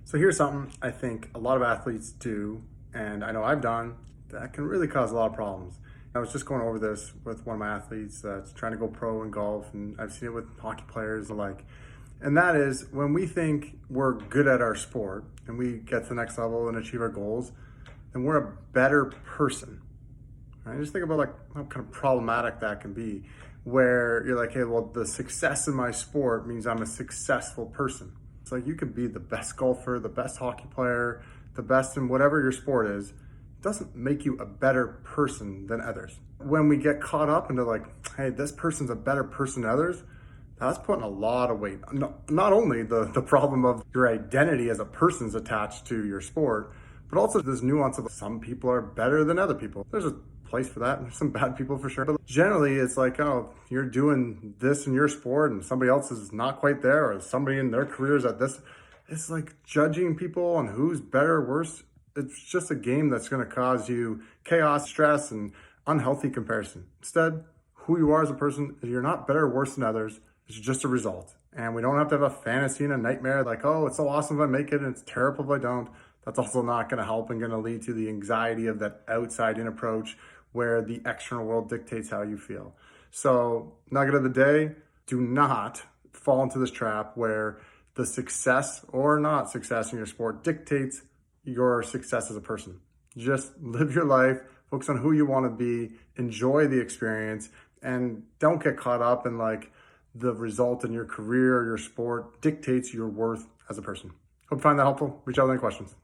So here's something I think a lot of athletes do, and I know I've done, that can really cause a lot of problems. I was just going over this with one of my athletes that's trying to go pro in golf, and I've seen it with hockey players alike. And that is when we think we're good at our sport and we get to the next level and achieve our goals, then we're a better person. Right? Just think about like how kind of problematic that can be, where you're like, hey, well, the success in my sport means I'm a successful person. It's like you could be the best golfer, the best hockey player, the best in whatever your sport is. It doesn't make you a better person than others. When we get caught up into like, hey, this person's a better person than others, that's putting a lot of weight. Not only the problem of your identity as a person's attached to your sport, but also this nuance of some people are better than other people. There's a place for that. There's some bad people for sure. But generally, it's like, oh, you're doing this in your sport and somebody else is not quite there, or somebody in their career is at this. It's like judging people on who's better or worse. It's just a game that's going to cause you chaos, stress, and unhealthy comparison. Instead, who you are as a person, you're not better or worse than others. It's just a result. And we don't have to have a fantasy and a nightmare like, oh, it's so awesome if I make it and it's terrible if I don't. That's also not going to help and going to lead to the anxiety of that outside-in approach where the external world dictates how you feel. So, nugget of the day, do not fall into this trap where the success or not success in your sport dictates your success as a person. Just live your life, focus on who you want to be, enjoy the experience, and don't get caught up in like the result in your career or your sport dictates your worth as a person. Hope you find that helpful. Reach out with any questions.